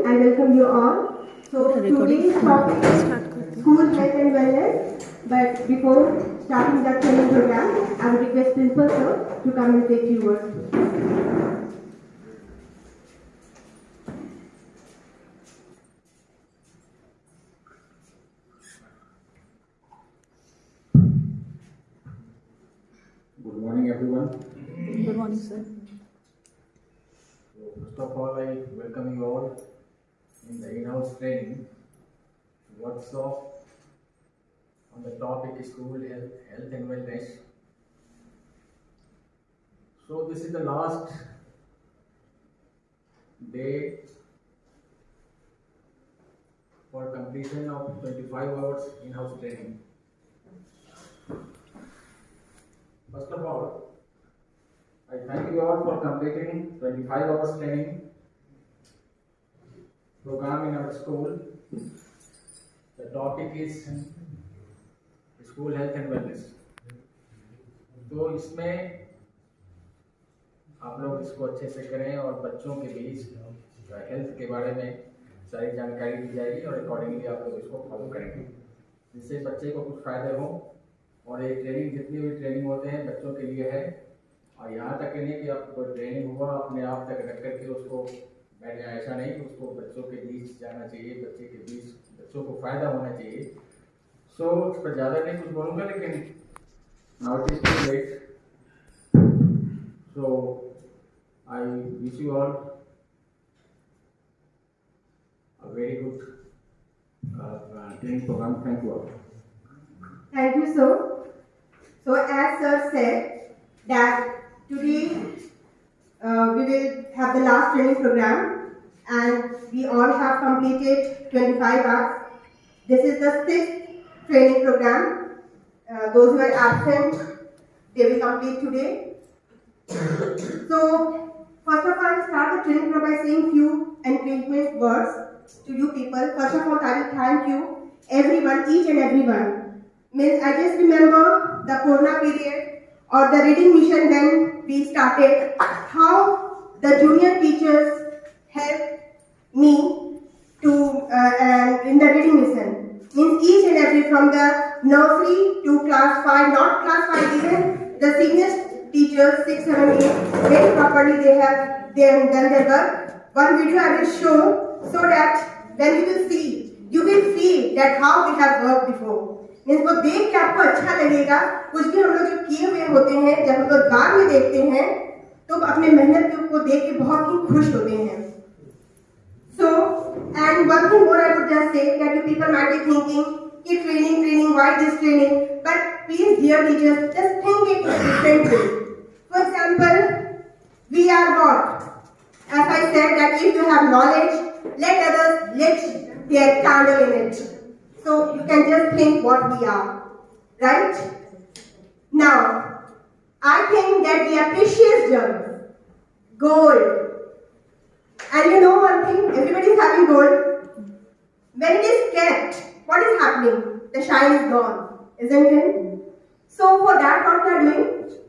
I welcome you all. So today's topic is school health and wellness. But before starting the training program, I would request Principal Sir to come and say a few words. Good morning, everyone. Good morning, sir. So, first of all, I welcome you all in the in-house training workshop on the topic school health and wellness. So, this is the last day for completion of 25 hours in-house training. First of all, I thank you all for completing 25 hours training program in our school. The topic is school health and wellness. तो इसमें आप लोग इसको अच्छे से करें और बच्चों के बीच हेल्थ के बारे में सारी जानकारी दी जाएगी और अकॉर्डिंगली आप लोग इसको फॉलो करेंगे जिससे बच्चे को कुछ फायदे हों। और ये ट्रेनिंग जितनी भी ट्रेनिंग होते हैं बच्चों के लिए है और यहाँ तक नहीं कि आप कोई ट्रेनिंग हुआ अपने आप तक रख करके उसको बैठ जाए, ऐसा नहीं। उसको बच्चों के बीच जाना चाहिए, बच्चे के बीच बच्चों को फायदा होना चाहिए। सो इस पर ज़्यादा नहीं कुछ बोलूँगा, लेकिन now it is too late. So I wish you all a very good training programme. Thank you all. Thank you, sir. So as sir said that today we will have the last training program and we all have completed 25 hours. This is the 6th training program. Those who are absent, they will complete today. So first of all, I will start the training program by saying few encouragement words to you people. First of all, I will thank you everyone, each and everyone. Means I just remember the Corona period or the reading mission when we started, how the junior teachers helped me to in the reading mission. Means each and every from the nursery to class 5, not class 5 even, the senior teachers 6, 7, 8, very properly they have done their work. One video I will show so that when you will see, you will feel that how we have worked before. Means वो देख के आपको अच्छा लगेगा। कुछ भी हम लोग जो किए हुए होते हैं, जब हम लोग बाद में देखते हैं तो अपने मेहनत को देख के बहुत ही खुश होते हैं। So and one thing more I would just say that you people might be thinking कि training why this training, but please dear teachers just think it in a different way. For example, we are what, as I said that if you have knowledge, let others lit their candle in it. So you can just think what we are, right? Now, I think that we are precious gems, gold. And you know one thing, everybody is having gold. When it is kept, what is happening? The shine is gone, isn't it? So for that, what we are doing?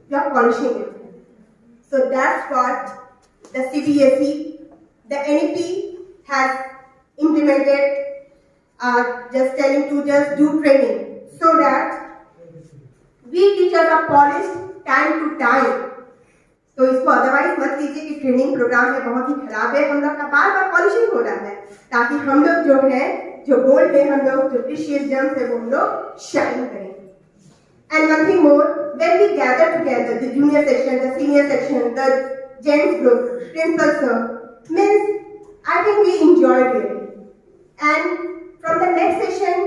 We are polishing it. So that's what the CBSE, the NEP has implemented. Just telling to just do training so that we teachers are polished time to time. तो इसको otherwise मत लीजिए कि training programme में बहुत ही खराब है। हम लोग का बार बार पॉलिशिंग हो रहा है ताकि हम लोग जो है, जो गोल्ड है, हम लोग जो प्रीशियस जेम्स है वो हम लोग शाइन करें। And one thing more, when we gather together, the junior section, the senior section, the gents group, principal sir, means I think we enjoyed it. And from the next session,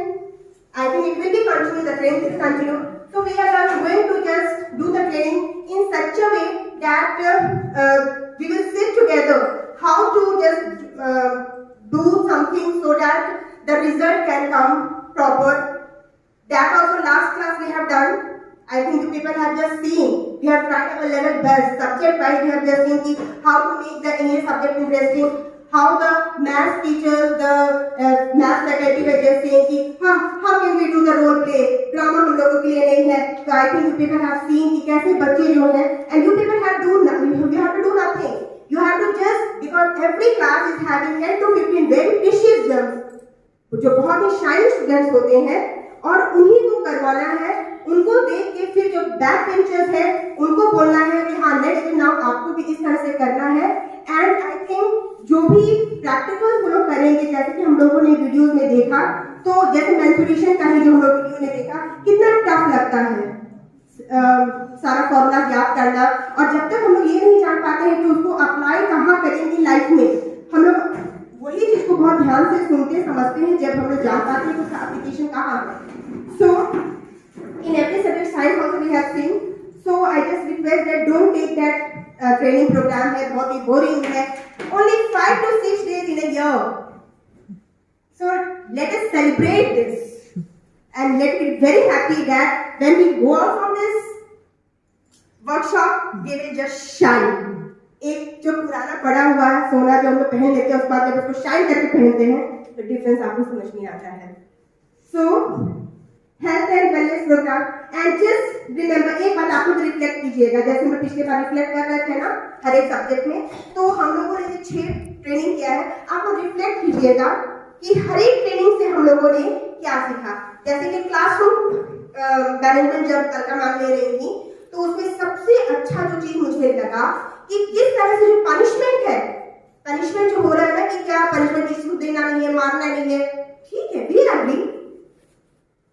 I think it will be continued, the training will continue. So we are going to just do the training in such a way that we will sit together how to just do something so that the result can come proper. That also last class we have done. I think you people have just seen. We have tried our level best. Subject wise we have just seen how to make the English subject interesting. How the math teachers, the math faculty were just saying how can we do the role play? Grammar हम लोगों के लिए नहीं है. So I think you people have seen कि कैसे बच्चे जो हैं, and you people have to do nothing. You have to just, because every class is having 10 to 15 very precious gems, जो बहुत ही शाइन स्टूडेंट्स होते हैं, और उन्हीं को करवाना है. उनको देख के फिर जो बैक बेंचर्स है उनको बोलना है कि हाँ नेक्स्ट नाउ आपको भी इस तरह से करना है. एंड आई थिंक जो भी प्रैक्टिकल वो लोग करेंगे, जैसे कि हम लोगों ने वीडियोस में देखा, तो जैसे मेंसुरेशन का ही जो हम लोग वीडियो में देखा कितना टफ लगता है सारा फॉर्मूला याद करना, और जब तक हम लोग ये नहीं जान पाते हैं कि उसको अप्लाई कहाँ करेंगे लाइफ में, हम लोग वही चीज को बहुत ध्यान से सुनते समझते हैं जब हम लोग जान पाते हैं कि उसका एप्लीकेशन कहाँ है. सो in every subject science also we have seen. So I just request that don't take that training program है बहुत ही boring है. Only 5 to 6 days in a year. So let us celebrate this and let us be very happy that when we go out from this workshop we will just shine. एक जो पुराना पड़ा हुआ है सोना जो हम लोग पहन लेते हैं, उसके बाद जब उसको शाइन करके पहनते हैं तो डिफरेंस आपको समझ में आता है. So health and wellness programme, and just remember एक बात आप लोग रिफ्लेक्ट कीजिएगा, जैसे हम पिछले बार रिफ्लेक्ट कर रहे थे ना हर एक सब्जेक्ट में, तो हम लोगों ने जो 6 ट्रेनिंग किया है आप लोग रिफ्लेक्ट कीजिएगा कि हर एक ट्रेनिंग से हम लोगों ने क्या सीखा. जैसे कि क्लासरूम मैनेजमेंट जब अलका मैम ले रही थी, तो उसमें सबसे अच्छा जो चीज मुझे लगा कि किस तरह से जो पनिशमेंट है, पनिशमेंट जो हो रहा है ना कि क्या पनिशमेंट किसी को देना नहीं है, मारना नहीं है, ठीक है वी एग्री,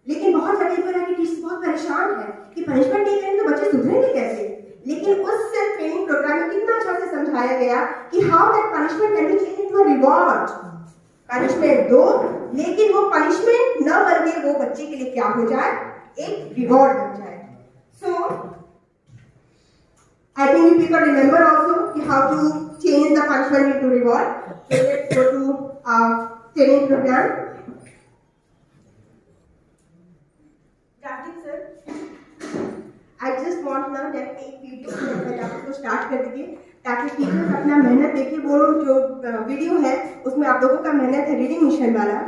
लेकिन बहुत जगह पर है कि टीचर बहुत परेशान है कि पनिशमेंट नहीं करेंगे तो बच्चे सुधरेंगे कैसे. लेकिन उस सेल्फ ट्रेनिंग प्रोग्राम में कितना अच्छा से समझाया गया कि how that punishment can be changed into a reward. Punishment दो, लेकिन वो पनिशमेंट न बन के वो बच्चे के लिए क्या हो जाए, एक रिवॉर्ड बन जाए. सो I think you people remember also how to change the punishment into reward. So let's go to training program. Kartik sir, I just want now that एक वीडियो पहले आप उसको स्टार्ट कर दीजिए ताकि टीचर्स अपना मेहनत देखिए. वो जो वीडियो है उसमें आप लोगों का मेहनत है रीडिंग मिशन वाला,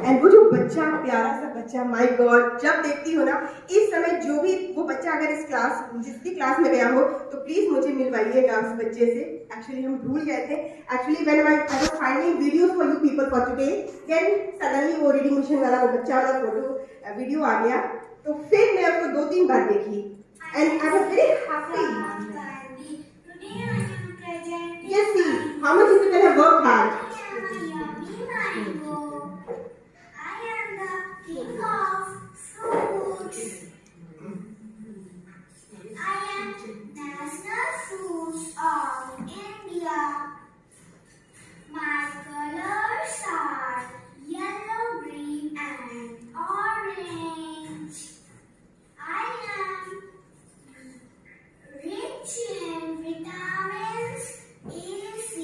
एंड वो जो बच्चा प्यारा सा बच्चा, माय गॉड, जब देखती हो ना इस समय जो भी वो बच्चा अगर इस क्लास जिसकी क्लास में गया हो तो प्लीज मुझे मिलवाइएगा उस बच्चे से. एक्चुअली हम भूल गए थे. Actually when I was finding videos for you people for today, then suddenly वो रीडिंग मिशन वाला वो बच्चा वाला फोटो वीडियो आ गया, तो फिर मैं उसको 2-3 बार देखी and I was very happy. Yes, see how much you people have worked hard. I am the king of fruits. I am national fruits of India. My colors are yellow, green, and orange. I am rich in vitamins A, C,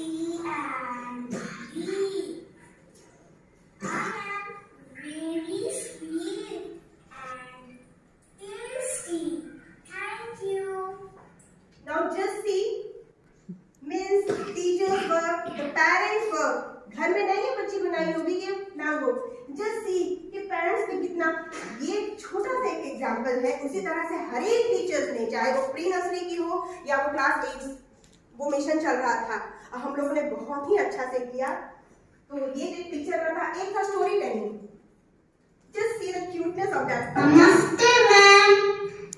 and E. I am very sweet and tasty. Thank you. Now just see, means teachers work, the parents work. घर में नहीं है बच्ची बनाई होगी ये ना हो. Just see कि पेरेंट्स में कितना, ये छोटा सा एक एग्जाम्पल है. उसी तरह से हर एक टीचर्स ने, चाहे वो प्री नर्सरी की हो या वो क्लास 8 वो मिशन चल रहा था, हम लोगों ने बहुत ही अच्छा से किया. तो ये जो पिक्चर में था एक था story telling. Just see the cuteness of that. नमस्ते मैम,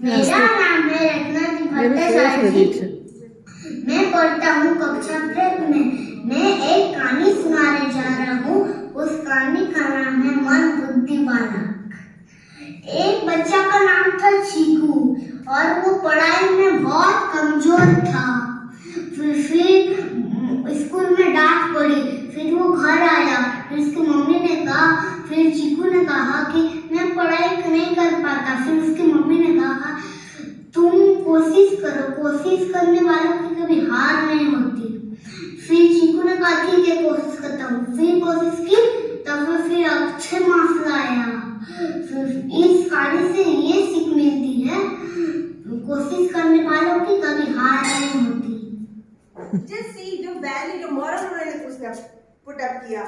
मेरा नाम है रत्ना भट्टाचार्य. मैं पढ़ता हूँ कक्षा 5 में. मैं एक कहानी सुनाने जा रहा हूँ. उस कहानी का नाम है मन बुद्धि बालक. एक बच्चा का नाम था चीकू और वो पढ़ाई में बहुत कमजोर था. फिर स्कूल में डांट पड़ी. फिर वो घर आया. फिर उसकी मम्मी ने कहा, फिर चीकू ने कहा कि मैं पढ़ाई नहीं कर पाता. फिर उसकी मम्मी ने कहा तुम कोशिश करो, कोशिश करने वालों की कभी हार नहीं होती. फिर चीकू ने कहा ठीक है कोशिश करता हूँ, फिर कोशिश की तब फिर अच्छे मार्क्स लाया। इस कहानी से ये सीख मिलती है, कोशिश करने वालों की कभी हार नहीं होती। Just see जो वैल्यू जो मॉरल उन्होंने उसने पुट अप किया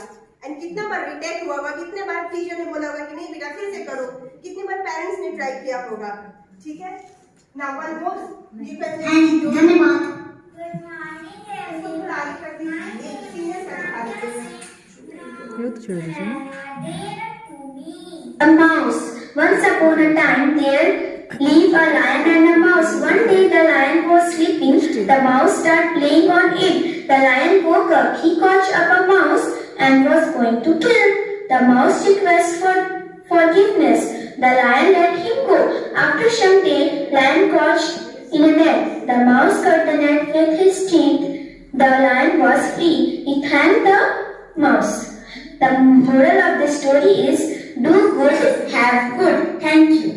एंड कितना बार रिटेक हुआ होगा, कितने बार टीचर ने बोला होगा कि नहीं बेटा फिर से करो, कितने बार पेरेंट्स ने ट्राई किया होगा। ठीक है, now one more you can say धन्यवाद। A mouse. Once upon a time there lived a lion and a mouse. One day the lion was sleeping. The mouse started playing on it. The lion woke up. He caught up a mouse and was going to kill. The mouse requested for forgiveness. The lion let him go. After some day, lion caught in a net. The mouse cut the net with his teeth. The lion was free. He thanked the mouse. The moral of the story is do good, have good. Thank you.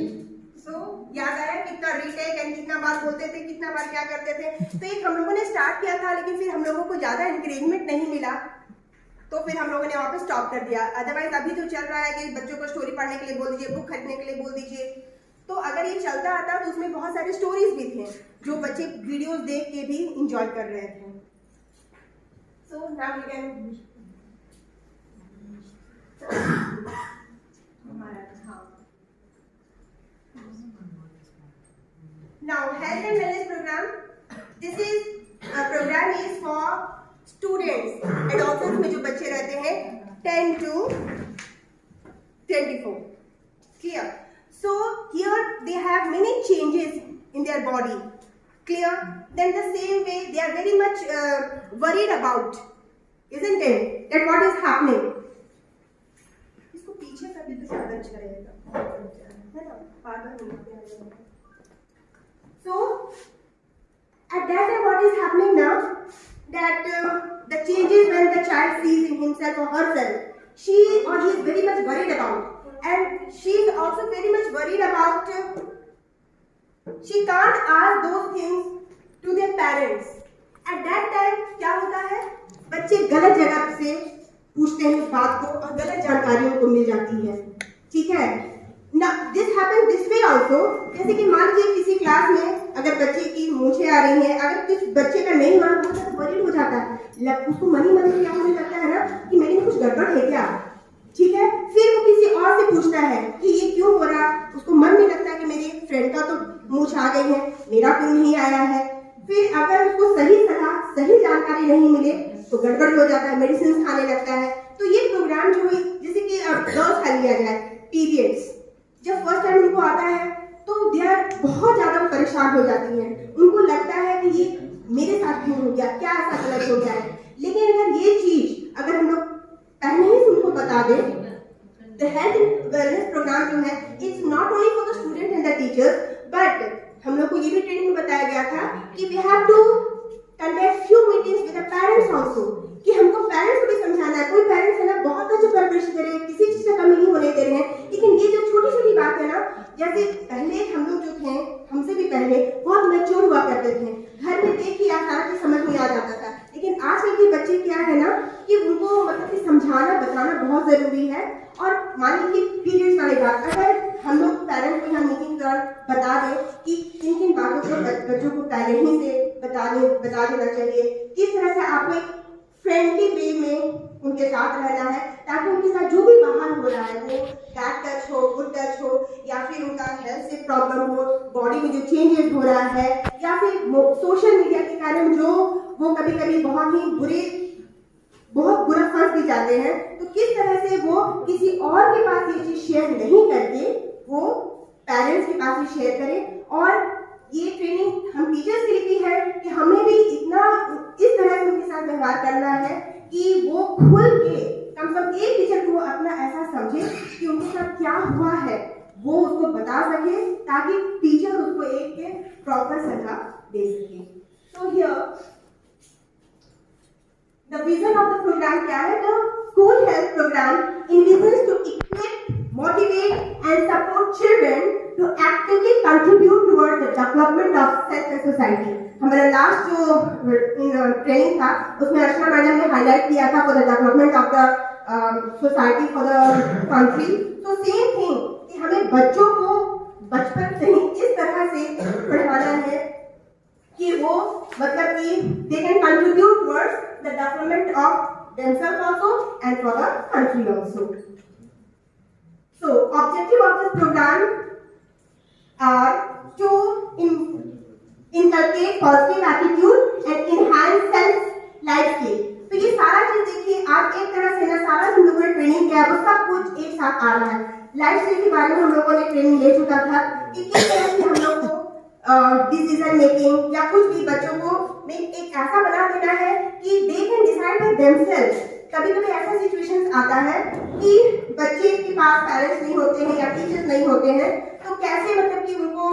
So याद आया कितना retake and कितना बार बोलते थे, कितना बार क्या करते थे। तो एक हम लोगों ने स्टार्ट किया था, लेकिन फिर हम लोगों को ज्यादा इंकरेजमेंट नहीं मिला, तो फिर हम लोगों ने वहाँ पे स्टॉप कर दिया। अदरवाइज अभी जो चल रहा है कि बच्चों को स्टोरी पढ़ने के लिए बोल दीजिए, बुक खरीदने के लिए बोल दीजिए, तो अगर ये चलता आता तो उसमें बहुत सारे स्टोरीज भी थे जो बच्चे वीडियोस देख के भी इंजॉय कर रहे थे। So now we can now health and wellness program, this is a program is for students adolescents में जो बच्चे रहते हैं 10 to 24, clear? So here they have many changes in their body, clear? Then the same way they are very much worried about, isn't it, that what is happening. इसको पीछे कर भी तो ज्यादा अच्छा रहेगा, है ना, बार-बार नहीं। So at that time what is happening now, that the changes when the child sees in himself or herself, she or he is very much worried about, and she is also very much worried about, she can't ask those things to their parents. At that time क्या होता है, बच्चे गलत जगह से पूछते हैं उस बात को और गलत जानकारियों को मिल जाती है। ठीक है, Now this happens this way also, जैसे कि मान लीजिए किसी क्लास में अगर बच्चे की मूंछें आ रही हैं, अगर कुछ बच्चे का नहीं मालूम होता तो वरीड हो जाता है, उसको मन ही क्या होने लगता है ना कि मेरे में कुछ गड़बड़ है क्या। ठीक है, फिर वो किसी और से पूछता है कि ये क्यों हो रहा, उसको मन में लगता है कि मेरी फ्रेंड का तो मूंछ आ गई है, मेरा क्यों नहीं आया है। फिर अगर उसको सही सलाह सही जानकारी नहीं मिले तो गड़बड़ हो जाता है, मेडिसिन खाने लगता है। तो ये प्रोग्राम जो है, जैसे कि गर्ल्स का लिया जाए, पीरियड्स जब फर्स्ट टाइम उनको आता है तो दे आर बहुत ज्यादा परेशान हो जाती हैं, उनको लगता है कि ये मेरे साथ क्यों हो गया, क्या ऐसा गलत हो गया है। लेकिन अगर ये चीज अगर हम लोग पहले ही उनको बता दें, the health and wellness programme जो है it's not only for the student and the teachers, but हम लोग को ये भी ट्रेनिंग में बताया गया था कि we have to conduct few meetings with the parents also, कि हमको पेरेंट्स को भी समझाना है। कोई पेरेंट्स है ना बहुत अच्छा परवरिश दे रहे हैं, किसी चीज का कमी नहीं होने दे रहे हैं, लेकिन ये जो छोटी छोटी बात है ना, जैसे पहले हम लोग जो थे, हमसे भी पहले बहुत मैच्योर हुआ करते थे, घर में देख के सारा चीज समझ में आ जाता था। लेकिन आजकल के बच्चे क्या है ना कि उनको मतलब कि समझाना बताना बहुत जरूरी है। और मान लीजिए पीरियड्स वाली बात, अगर हम लोग पेरेंट्स को यहाँ मीटिंग दौरान बता दें कि किन किन बातों को बच्चों को पहले ही से बता देना चाहिए, किस तरह से आपको एक फ्रेंडली वे में उनके साथ रहना है, ताकि उनके साथ जो भी बाहर हो रहा है, वो बैड टच हो, गुड टच हो, या फिर उनका हेल्थ से प्रॉब्लम हो, बॉडी में जो चेंजेस हो रहा है, या फिर सोशल मीडिया के कारण जो वो कभी कभी बहुत बुरा फंस भी जाते हैं, तो किस तरह से वो किसी और के पास ये चीज शेयर नहीं करके वो पेरेंट्स के पास ही शेयर करें। और ये ट्रेनिंग हम टीचर्स के लिए भी है कि हमें भी इतना इस तरह से उनके साथ व्यवहार करना है कि वो खुल के कम से कम एक टीचर को अपना ऐसा समझे कि उनके साथ क्या हुआ है, वो उसको बता सके, ताकि टीचर उसको एक प्रॉपर सलाह दे सके। तो here the vision of the programme क्या है, the school health programme envisions to equip, motivate and support children to actively contribute towards the development of self and society. हमारा लास्ट जो ट्रेनिंग था उसमें अर्चना मैडम ने हाईलाइट किया था for the development of the society for the country. तो same thing कि हमें बच्चों को बचपन से ही इस तरह से पढ़ाना है कि वो मतलब कि they can contribute towards the development of themselves also and for the country also. So, objective of this program are to inculcate positive attitude and enhance self life skill. तो ये सारा चीज देखिए आप एक तरह से ना सारा हम लोगों ने ट्रेनिंग किया वो सब कुछ एक साथ आ रहा है। लाइफ स्किल के बारे में हम लोगों ने ट्रेनिंग ले चुका था कि किस तरह से हम लोग को डिसीजन मेकिंग या कुछ भी बच्चों को में एक ऐसा बना देना है कि they can decide by themselves. कभी कभी ऐसा सिचुएशंस आता है कि बच्चे के पास पेरेंट्स नहीं होते हैं या टीचर्स नहीं होते हैं, तो कैसे मतलब कि उनको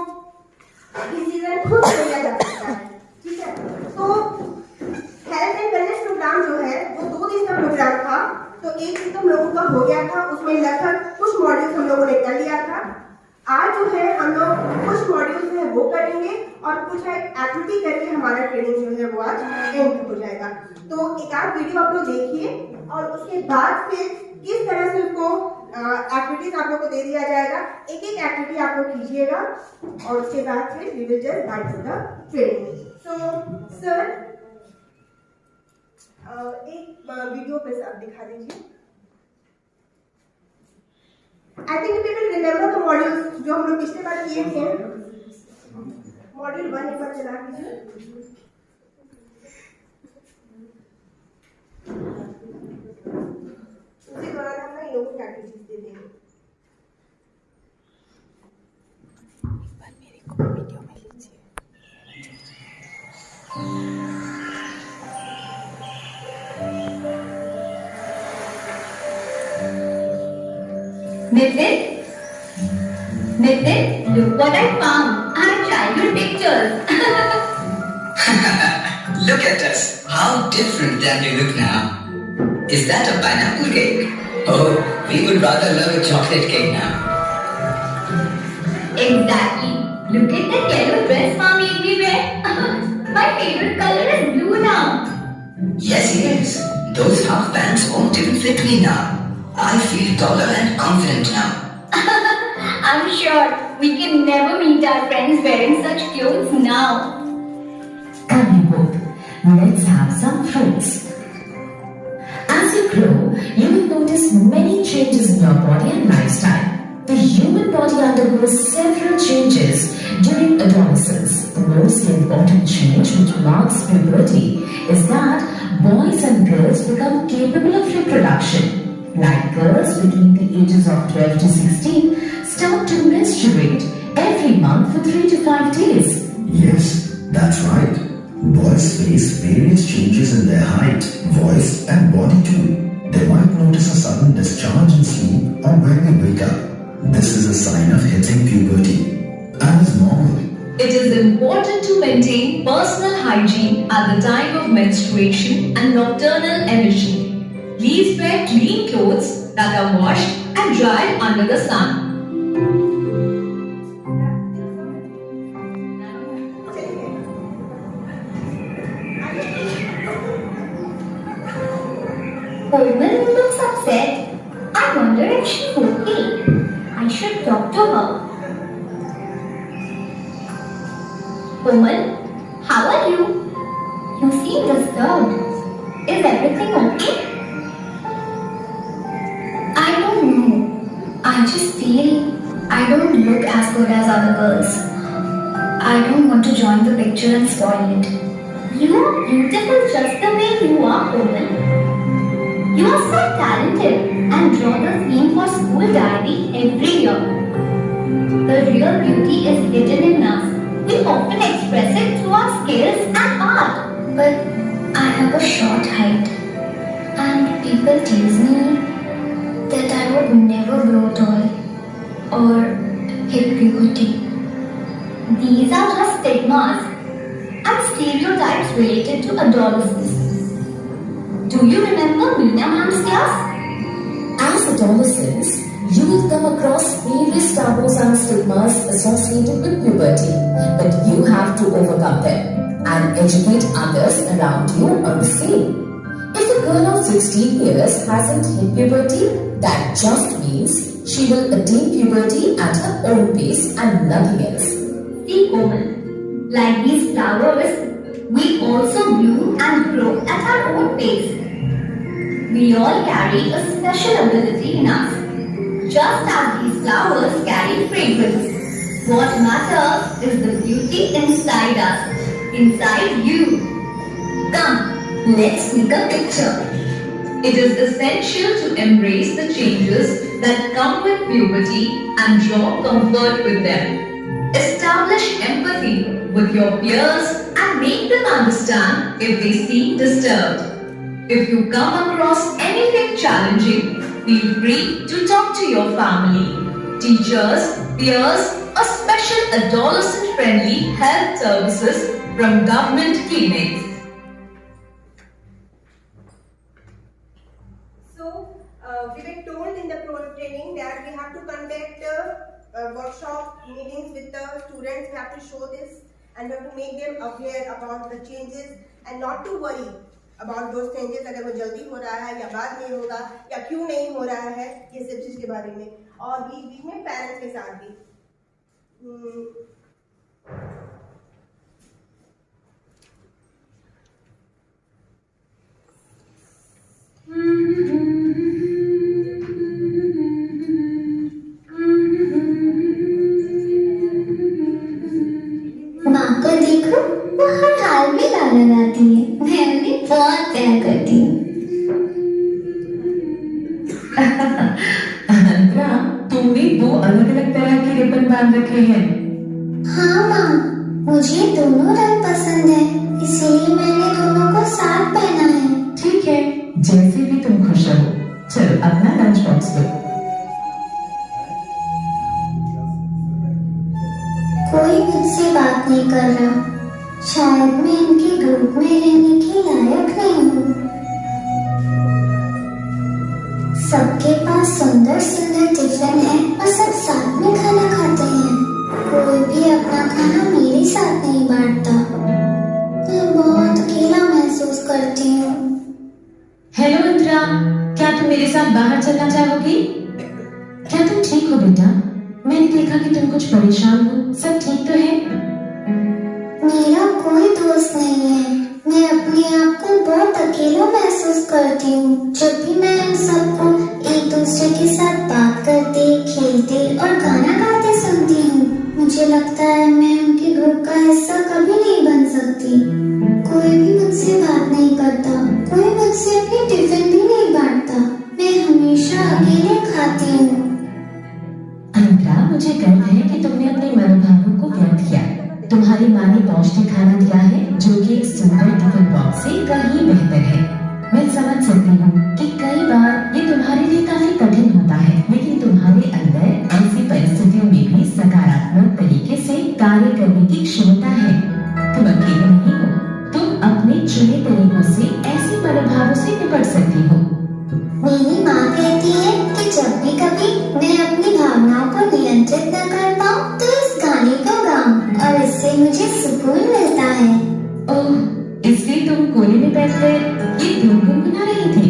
डिसीजन खुद लिया जा सकता है। ठीक है, तो हेल्थ एंड वेलनेस प्रोग्राम जो है वो 2 दिन का प्रोग्राम था। तो एक दिन तो हम लोगों का हो गया था, उसमें लगभग कुछ मॉड्यूल्स हम लोगों ने कर लिया था। आज जो है हम लोग कुछ मॉड्यूल्स है वो करेंगे और कुछ एक्टिविटी करके हमारा ट्रेनिंग जो है वो आज एंड हो जाएगा। तो एक आध वीडियो आप लोग देखिए और उसके बाद फिर किस तरह से उसको एक्टिविटीज आप लोग को दे दिया जाएगा। एक एक एक्टिविटी आप लोग कीजिएगा और उसके बाद फिर we will just guide to the training. So sir एक वीडियो पे आप दिखा दीजिए। I think we will remember the modules जो हम लोग पिछले बार किए थे। मॉड्यूल 1 एक बार चला कीजिए। उसी दौरान हम ना इन लोगों को एक्टिविटीज दे देंगे। मेरे को वीडियो में लीजिए। Nitin, look what I found. Our childhood pictures. Look at us. How different that we look now. Is that a pineapple cake? Oh, we would rather love a chocolate cake now. Exactly. Look at that yellow dress mom made me wear. My favorite color is blue now. Yes. Those half pants won't even fit me now. I feel taller and confident now. I'm sure we can never meet our friends wearing such clothes now. Come you both, let's have some fruits. As you grow, you will notice many changes in your body and lifestyle. The human body undergoes several changes during adolescence. The most important change which marks puberty is that boys and girls become capable of reproduction. Like girls between the ages of 12 to 16 start to menstruate every month for 3 to 5 days. Yes, that's right. Boys face various changes in their height, voice and body too. They might notice a sudden discharge in sleep or when they wake up. This is a sign of hitting puberty and is normal. It is important to maintain personal hygiene at the time of menstruation and nocturnal emission. Please wear clean clothes that are washed and dried under the sun. Komal looks upset. I wonder if she's okay. I should talk to her. Komal, how are you? You seem disturbed. Is everything okay? I don't know. I just feel I don't look as good as other girls. I don't want to join the picture and spoil it. You are beautiful just the way you are, Komal. You are so talented and draw the theme for school diary every year. The real beauty is hidden in us. We often express it through our skills and art. But I have a short height and people tease me that I would never grow tall or hit puberty. These are just stigmas and stereotypes related to adolescence. Do you remember Meena ma'am's class? As As adolescents, you will come across various taboos and stigmas associated with puberty, but you have to overcome them and educate others around you on the same. If a girl of 16 years hasn't hit puberty, that just means she will attain puberty at her own pace and nothing else. See, Komal, like these flowers, we also bloom and grow at our own pace. We all carry a special ability in us, just as these flowers carry fragrance. What matters is the beauty inside us, inside you. Come, let's take a picture. It is essential to embrace the changes that come with puberty and draw comfort with them. Establish empathy with your peers and make them understand if they seem disturbed. If you come across anything challenging, feel free to talk to your family, teachers, peers, or special adolescent-friendly health services from government clinics. So, we were told in the training that we have to conduct workshop meetings with the students. We have to show this and we have to make them aware about the changes and not to worry about those changes. अगर वो जल्दी हो रहा है या बाद में होगा या क्यों नहीं हो रहा है, ये सब चीज के बारे में, और बीच में पेरेंट्स के साथ भी माँ को देखो, वो हर हाल में गाना गाती है। मैं उन्हें बहुत प्यार करती हूँ। अनंतरा, तुमने दो अलग अलग तरह के रिबन बांध रखे हैं। हाँ माँ, मुझे दोनों रंग पसंद है, इसीलिए मैंने दोनों को साथ पहना है। ठीक है, जैसे भी तुम खुश रहो। चलो अपना लंच बॉक्स लो। कोई मुझसे बात नहीं कर रहा, शायद मैं इनके ग्रुप में रहने के लायक नहीं हूँ। सबके पास सुंदर सुंदर टिफिन है और सब साथ में खाना खाते हैं। कोई भी अपना खाना मेरे साथ नहीं बांटता। मैं बहुत अकेला महसूस करती हूँ। हेलो अंतरा, क्या तुम मेरे साथ बाहर चलना चाहोगी? क्या तुम ठीक हो बेटा? मैंने देखा कि तुम कुछ परेशान हो। सब ठीक तो है? मेरा कोई दोस्त नहीं है। मैं अपने आप को बहुत अकेला महसूस करती हूँ। जब भी मैं इन सबको एक दूसरे के साथ बात करते, खेलते और गाना गाते सुनती हूँ, मुझे लगता है मैं उनके ग्रुप का हिस्सा कभी नहीं बन सकती। कोई भी मुझसे बात नहीं करता, कोई मुझसे अपनी टिफिन भी नहीं बांटता। मैं हमेशा अकेले खाती हूँ। अंतरा, मुझे गर्व है कि तुमने अपने मनोभावों को व्यक्त किया। तुम्हारी माँ ने पौष्टिक खाना दिया है, जो कि एक सुंदर टिफिन बॉक्स से कहीं बेहतर है। मैं समझ सकती हूँ कि कई बार ये तुम्हारे लिए काफी कठिन होता है, लेकिन तुम्हारे अंदर ऐसी परिस्थितियों में भी सकारात्मक तरीके से कार्य करने की क्षमता है। तुम अकेले नहीं हो, तुम अपने चुने तरीकों से ऐसे मनोभावों से निपट सकती हो। मेरी माँ कहती है कि जब भी कभी मैं अपनी भावनाओं को नियंत्रित न कर पाऊँ, तो इस गाने को गाऊं और इससे मुझे सुकून मिलता है। ओह, इसलिए तुम कोने में बैठकर ये धुन गुनगुना रही थी।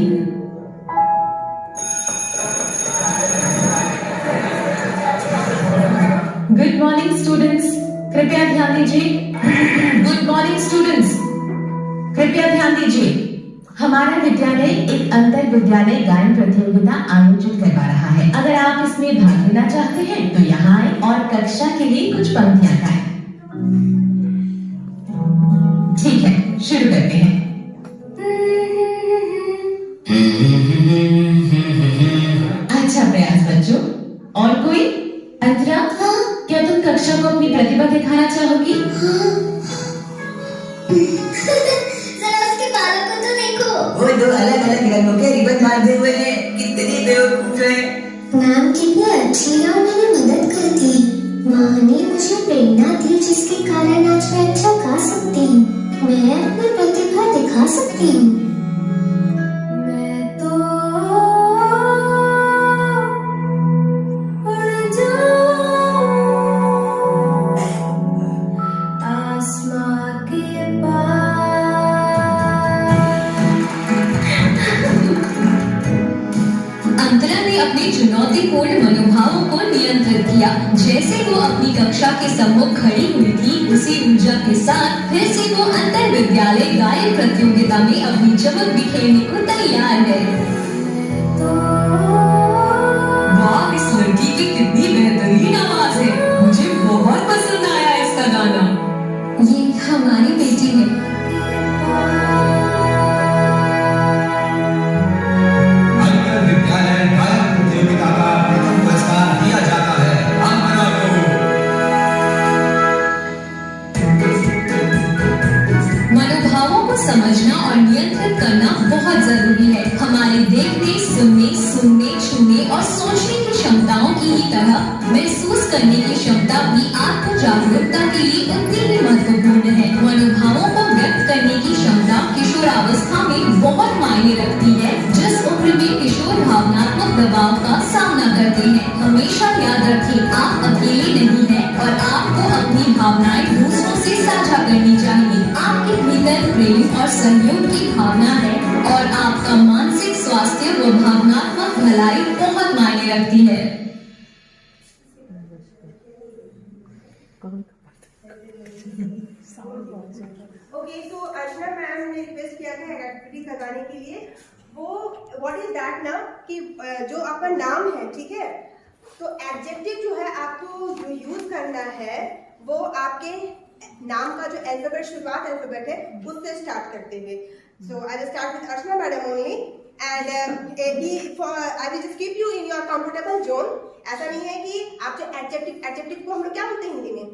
गुड मॉर्निंग स्टूडेंट्स, कृपया ध्यान दीजिए। गुड मॉर्निंग स्टूडेंट्स, कृपया ध्यान दीजिए। हमारा विद्यालय एक अंतर विद्यालय गायन प्रतियोगिता आयोजित करवा रहा है। अगर आप इसमें भाग लेना चाहते हैं तो यहाँ आए और कक्षा के लिए कुछ पंक्तियां गाएं। ठीक है, शुरू करते हैं। अच्छा प्रयास बच्चों। और कोई? अंतरा, क्या तुम कक्षा को अपनी प्रतिभा दिखाना चाहोगी? जरा उसके बालों को तो देखो। वो दो अलग अलग रंगों के रिबन बांधे हुए हैं। कितनी बेवकूफ है। मैम कितनी अच्छी है और मेरी मदद करती है। माँ ने मुझे प्रेरणा दी, जिसके कारण आज मैं अच्छा गा सकती हूँ। मैं अपनी प्रतिभा दिखा सकती हूँ। मैं तो अपने चुनौतीपूर्ण मनोभावों को नियंत्रित किया। जैसे वो अपनी कक्षा के सम्मुख खड़ी हुई थी, उसी ऊर्जा के साथ फिर से वो अंतर विद्यालय गायन प्रतियोगिता में अपनी चमक बिखेरने को तैयार है। वाह, इस लड़की की कितनी बेहतरीन आवाज है। मुझे बहुत पसंद आया इसका गाना। ये हमारी बेटी है। अंतर विद्यालय गायन प्रतियोगिता का प्रथम पुरस्कार दिया जाता है अंतरा को। मनोभावों को समझना और नियंत्रित करना बहुत जरूरी है। हमारे देखने, सुनने, छूने और सोचने की क्षमताओं की ही तरह महसूस करने की क्षमता भी आत्म जागरूकता के लिए उतनी ही महत्वपूर्ण है। मनोभावों को व्यक्त करने की क्षमता किशोरावस्था में बहुत मायने रखती है। जिस उम्र में किशोर भावनात्मक दबाव का सामना करते हैं, हमेशा याद रखें, आप अकेले नहीं हैं और आपको अपनी भावनाएं दूसरों से साझा करनी चाहिए। आपके भीतर प्रेम और सहयोग की भावना है और आपका मानसिक स्वास्थ्य व भावनात्मक भलाई बहुत मायने रखती है। ओके, सो अर्चना मैम ने रिक्वेस्ट किया था एक्टिविटी लगाने के लिए। वो व्हाट इज दैट ना कि जो आपका नाम है, ठीक है, तो एडजेक्टिव जो है आपको जो यूज करना है वो आपके नाम का जो अल्फाबेट, शुरुआत अल्फाबेट है उससे स्टार्ट करते हुए। So I will start with Archana madam only and I will just keep you in your comfortable zone. ऐसा नहीं है कि आप जो एडजेक्टिव को हम लोग क्या बोलते हैं हिंदी में,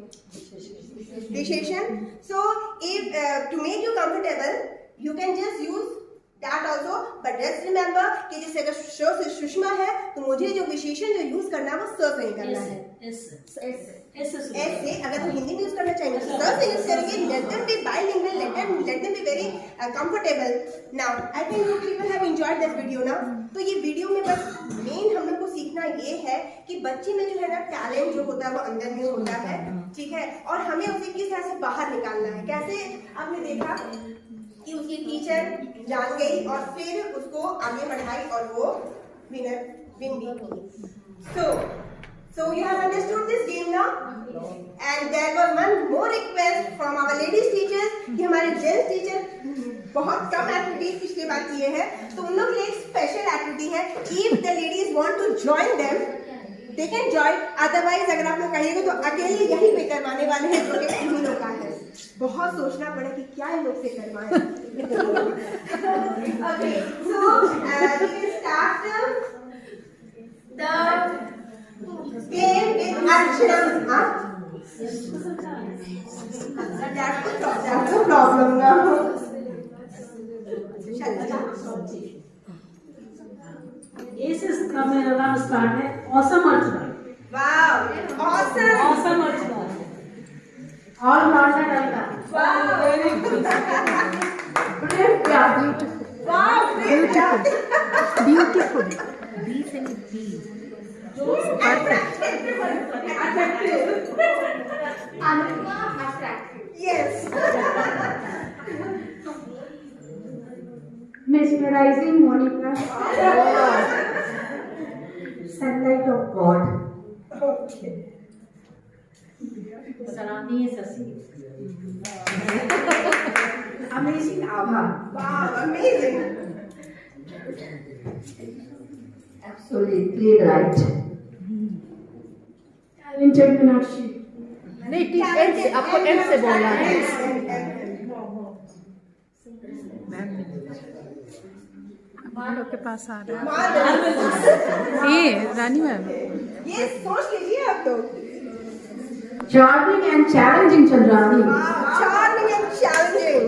विशेषण। So if two make you comfortable you can just use that also, but just remember कि जैसे अगर श से सुषमा है तो मुझे जो विशेषण जो यूज करना है वो स से ही करना है। एस से अगर हम हिंदी में यूज करना चाहेंगे तो स से यूज करेंगे। Let them be bilingual, let them be very comfortable. Now I think you people have enjoyed this video ना। तो ये वीडियो में बस मेन हम लोग को सीखना ये है कि बच्चे में जो है ना टैलेंट जो होता है वो अंदर में होता है, ठीक है, और हमें उसे किस तरह से बाहर निकालना है। कैसे आपने देखा कि उसकी टीचर जान गई और फिर उसको आगे बढ़ाई और वो विन भी की। So you have understood this game now, and there was one more request from our ladies teachers कि हमारे जेंट्स टीचर बहुत कम एक्टिविटीज पिछले बार किए हैं, तो उन लोग के लिए एक स्पेशल एक्टिविटी है। If the ladies want to join them, they can join. Otherwise अगर आप लोग कहिएगा तो अकेले यही पे करवाने वाले हैं जो कि उन लोग का है। बहुत सोचना पड़ा कि क्या इन लोग से करवाएं। Okay, so we will start the game with Archana. That's the problem now. This is coming around start है awesome Archana. Wow, awesome. Awesome Archana. All rounder Archana. Wow, very good. Beautiful. Wow, beautiful. Beautiful. Bees and bees. Yes. Mesmerizing Monica. Sunlight of God. Okay. Sarani Sasi. Amazing Abha. Wow, amazing. Absolutely right. Talented Meenakshi. नहीं and से आपको and से बोलना है। Ma'am लोग के पास आ रहा है ये रानी मैम। ये सोच लीजिए आप तो। Charming and challenging Chandrani. Wow, charming and challenging.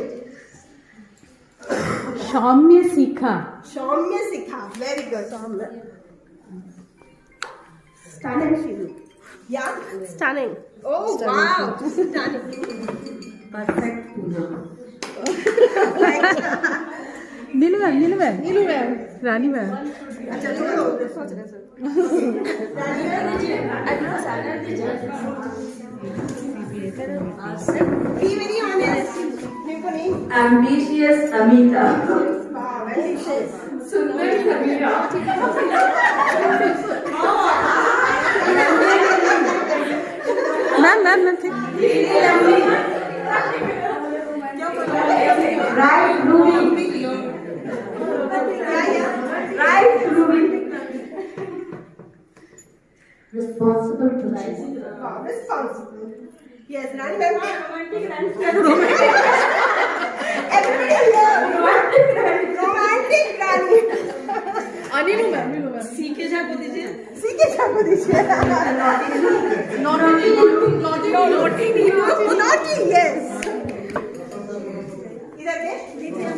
सौम्य सीखा. सौम्य सीखा. Very good. सौम्य. Stunning Shivu. Yeah, stunning. Oh wow, stunning. Perfect Pooja. नीलू मैम रानी मैम। अच्छा लो सोच Be very honest. मेरे को नहीं. Ambitious Amita. Wow, ambitious. Ma'am ठीक Right, Ruby. Right, Ruby. Responsible to rise. Responsible. Yes, Rani ma'am. Everybody here. Romantic Rani. अनिलू ma'am सीखे जा को दीजिए. सीखे जाको दीजिए. naughty Naughty, yes. इधर के दीजिए.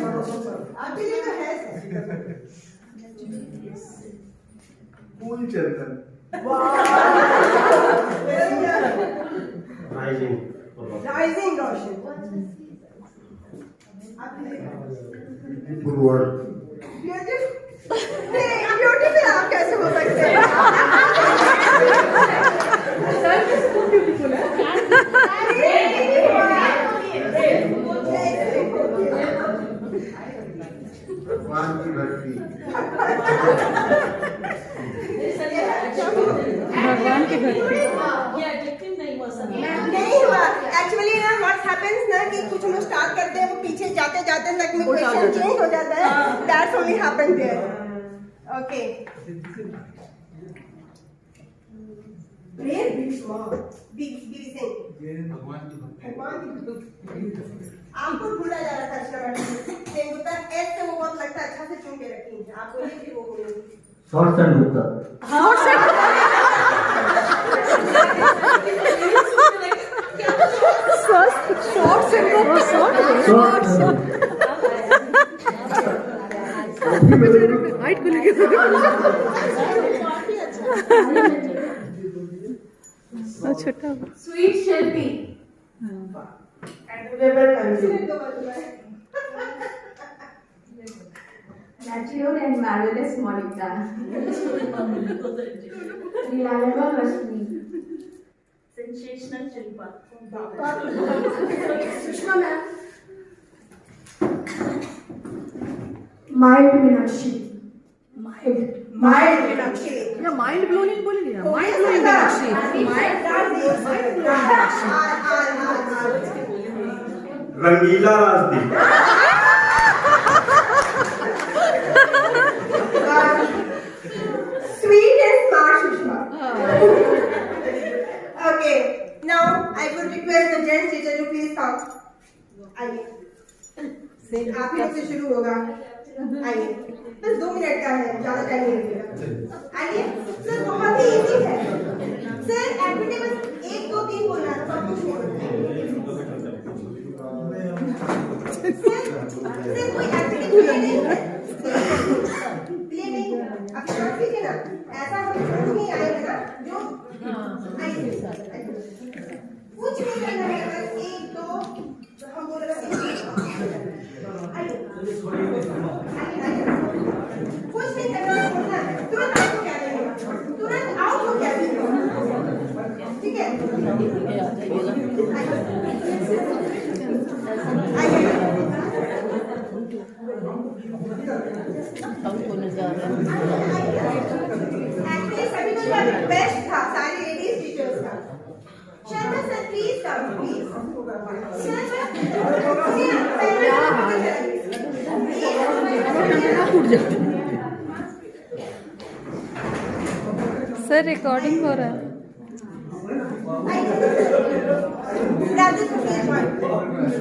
आपके लिए तो है. कूल चलकर Rising Roshan. फुटबॉल ब्यूटीफुल आप कैसे हो सकते हैं? भगवान की भक्ति भगवान के घर पे नहीं हुआ. एक्चुअली ना व्हाट हैपेंस ना कि कुछ हम लोग स्टार्ट करते हैं वो पीछे जाते जाते ना क्वेश्चन चेंज हो जाता है. That's only happened there. Okay. Brave be small be sing. भगवान की भक्ति आपको भूला जा रहा था अच्छा मैडम. उत्तर एस से वो बहुत लगता है अच्छा से चुन के रखी. आप बोलिए कि वो बोलिए. शॉर्ट एंड उत्तर हाइट को लेके छोटा Sweet Shelby. Mature and marvelous Monica. Reliable Rashmi. Sensational Shilpa. Sushma ma'am. Mild Meenakshi. Mild Meenakshi. या माइंड ब्लोइंग बोल दिया माइंड ब्लोइंग मीनाक्षी रंगीला Rajdeep Sweet and smart Sushma. Okay, now I would request the gents teacher to please come. आइए. आप ही लोग से शुरू होगा. आइए. बस 2 मिनट का है, ज़्यादा टाइम नहीं लगेगा. आइए. सर बहुत ही इजी है. सर एक्टिविटी बस 1 2 3 बोलना है, सब कुछ नहीं बोलना है. सर कोई एक्टिविटी प्ले नहीं है. प्ले नहीं. आप समझ लीजिए ना. ऐसा हम समझ नहीं आएगा ना जो आइए. कुछ नहीं करना है. बस 1 2 हम बोल रहे हैं. आइए. कुछ नहीं करना है. तुरंत आउट हो क्या देंगे. तुरंत आउट हो क्या देंगे. ठीक है. आइए. एक्चुअली सभी को बेस्ट था सारी लेडीज टीचर्स का. Sharma sir please come please. Sir recording हो रहा है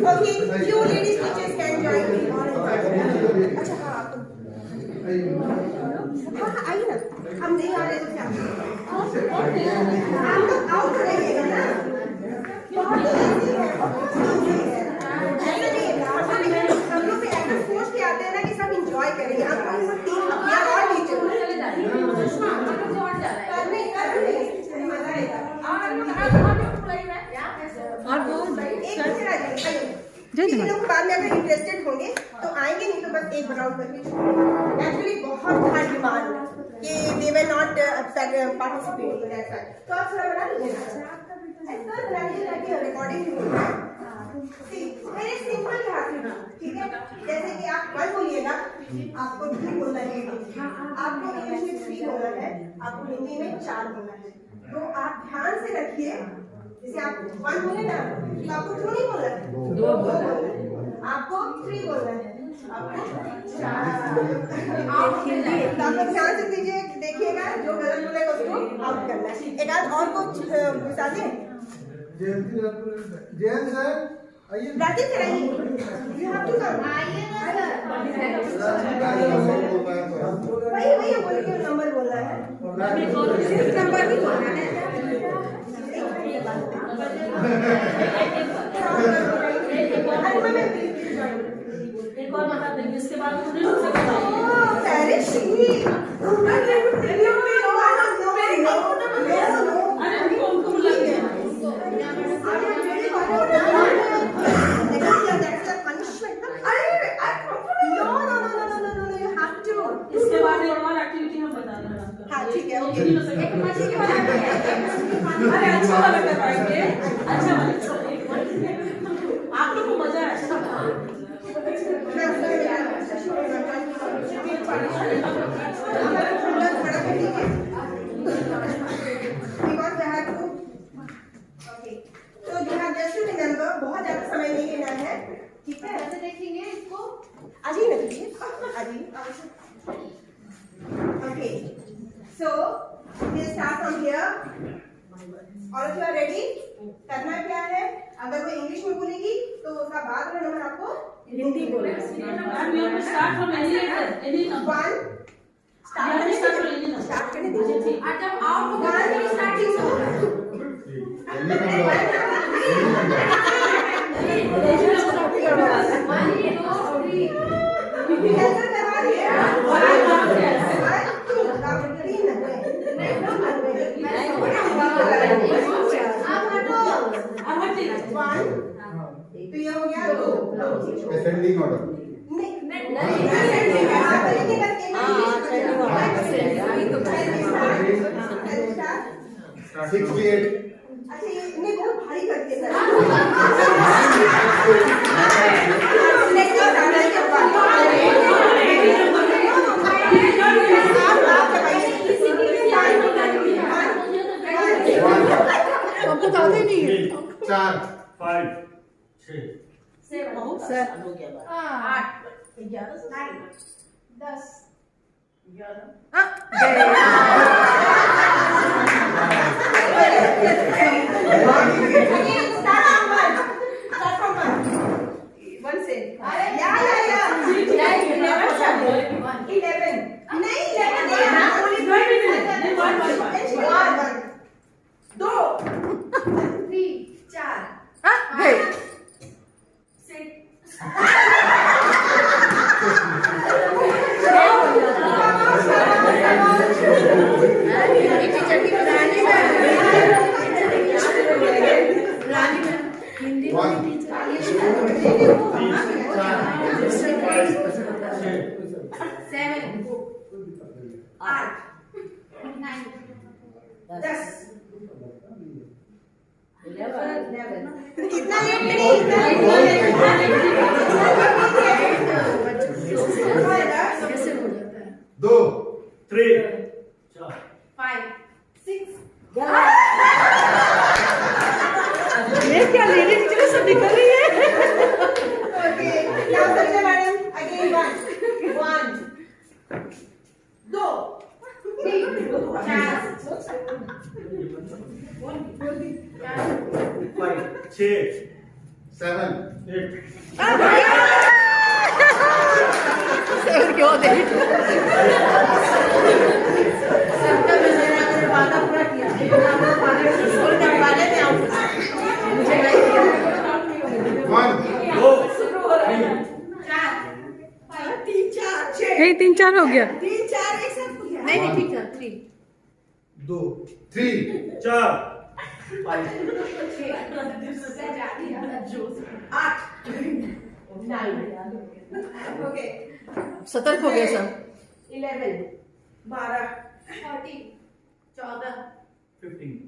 Okay, few ladies teachers can join me. अच्छा हाँ आइए ना. हम नहीं आ रहे तो क्या? हम लोग आउट हो रहिएगा ना. बहुत easy है. हम लोग भी ऐसा सोच के आते हैं ना कि सब enjoy करेंगे. हम लोग 3 या और टीचर करने मजा आएगा. और वो किसी लोग बाद में अगर इंटरेस्टेड होंगे तो आएंगे, नहीं तो बस एक बनाउट करके. एक्चुअली बहुत हार्ड डिमांड कि will not participate. That's right. तो आप थोड़ा बना लीजिए ना। ऐसा बना लीजिए ताकि recording भी हो जाए। See, very simple है, ठीक है? जैसे कि आप 1 बोलिएगा, आपको 2 बोलना है, आपको इंग्लिश में 3 बोलना है, आपको हिंदी में 4 बोलना है। तो आप ध्यान से रखिए, जैसे आप 1 बोले ना, तो आपको 2 नहीं बोलना है, 2 बोलना है, आपको 3 बोलना है, आपको 4। आप ध्यान से दीजिए, देखिएगा, जो गलत बोलेगा उसको आउट करना है। एक आध और कुछ बता दें? जैन सर आइए। राजेश सर आइए। You have to come. वही बोल के नंबर बोलना है। सिर्फ नंबर भी बोलना है। एक और बता देंगे, इसके बाद इसके बाद एक और एक्टिविटी हम बता रहे हैं। हाँ ठीक है, ओके। अरे अच्छा वाला करवाएंगे, अच्छा वाला। आप लोग को मजा आए। So you have just to remember, बहुत ज़्यादा समय नहीं लेना है, ठीक है? कैसे देखेंगे इसको? आज ही ना कीजिए, आज ही। Okay. So we'll start from here. All of you are ready? करना क्या है? अगर वो इंग्लिश में बोलेगी तो उसका बाद वाला नंबर आपको हिंदी बोलना है। And we have to start from any letter, any number. 1 start करने दीजिए। जब आउट होगा तो स्टार्टिंग से होगा। तो ये हो गया 2। Ascending order. 68। अच्छा ये नहीं बहुत भारी करती है आपको तो आते नहीं है। 4 5 6 सर 8 9 10 इतना लेट नहीं 2 3 5 6 ये क्या लेडी टीचर सब निकल रही है। Okay now Sanjay madam again 1 2 3 5 6 7 sir क्यों दे वादा पूरा किया। स्कूल का वाले में आउट। मुझे 1 2 नहीं 3-4 हो गया। 3 4 एक साथ हो गया नहीं ठीक है 3 2 3 4 8 9 ओके सतर्क हो गया sir. 11 12 15 16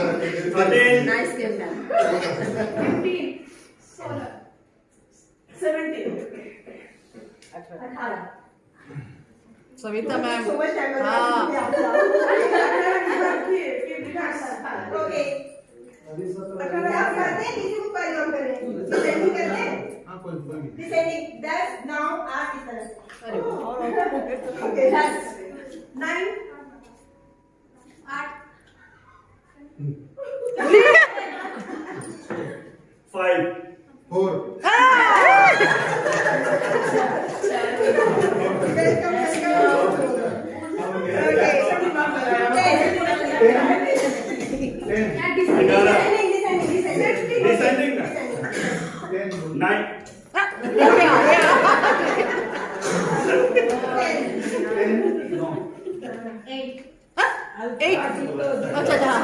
Nice game, man. 15 17 18 Savita ma'am So much time. हाँ ओके 18 आप करते हैं किसी को परिणाम कर रहे हैं डिसेंडिंग करते हैं डिसेंडिंग 10 नाउ आप इस तरह से ओके 10 9 8 5 Descending na. 9 अच्छा हाँ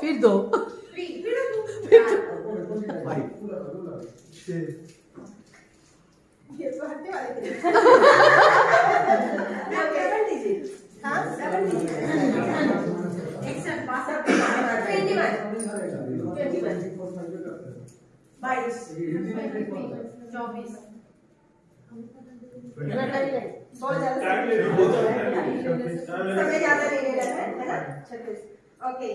फिर दो समय ज्यादा नहीं लेना है ना 26 ओके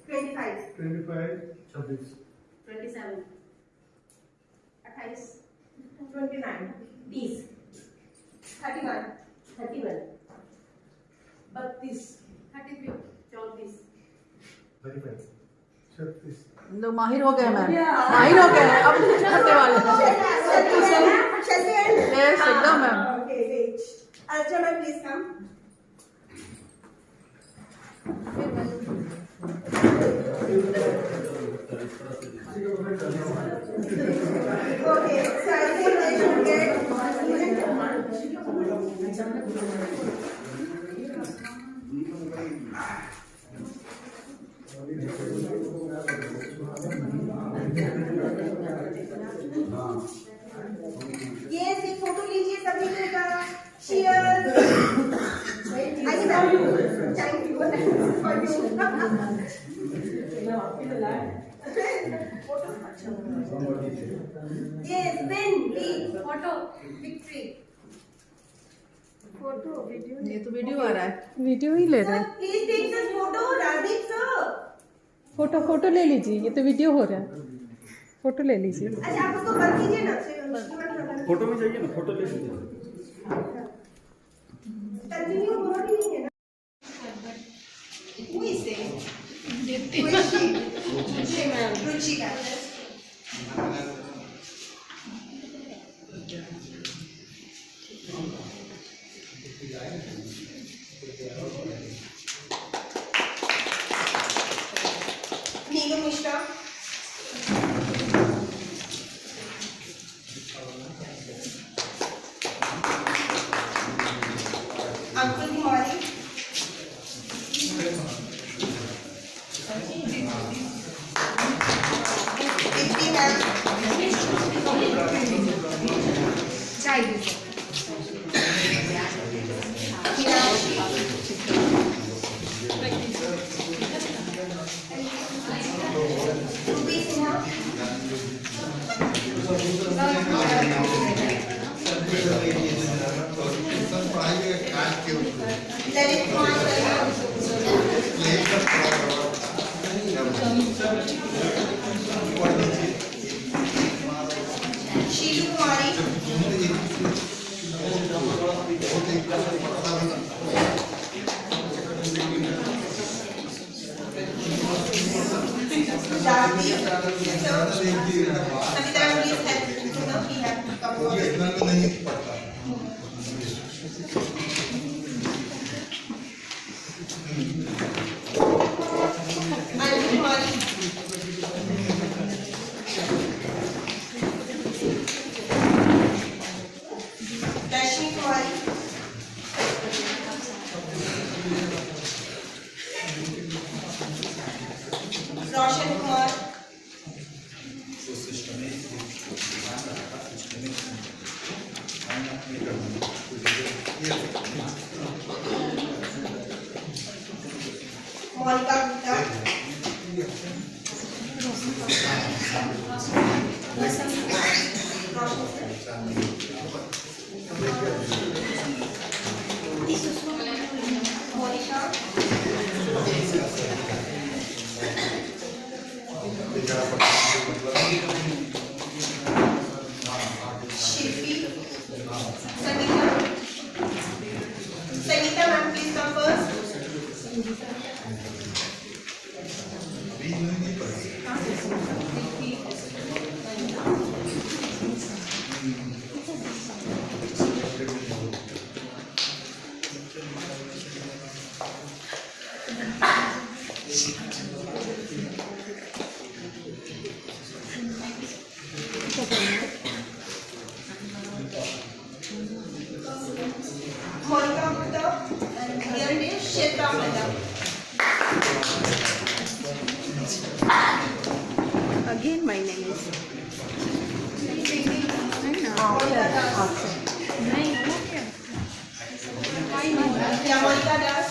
25 26 27 28 29 30 31 31 32 33 34 लो माहिर हो गए मैम माहिर हो गए अब छठे वाले यस एकदम मैम ओके वेट अच्छा ma'am please come Okay, so I think I should get Yes, एक फोटो लीजिए सभी लोग का share thank you Yes, win, win, photo, victory. Photo, video. ये तो वीडियो आ रहा है वीडियो ही ले रहे Sir, हैं please take this photo, Rajiv sir. Photo photo ले लीजिए ये तो वीडियो हो रहा है फोटो ले लीजिए अच्छा आप उसको बंद कीजिए ना फोटो में चाहिए ना फोटो ले लीजिए कंटिन्यू होना भी नहीं है ना Who is it? Who is she? Ruchika. Neelu Mishra. Ankur Kumari. Dipti ma'am. Chai Ruby Sinha. Lalit Kumar Sheelu Kumari. please. So, Savita, please help. He has to come forward. Anjali Kumari. Darshini Kumari. Roshan Kumar. Monica Gupta. Monica. Shilpi. Sangeeta. Sangeeta, ma'am, please come first. Monica Gupta, and here it is Shilpa Madam. Again, my name is. Yeah, Monica Das.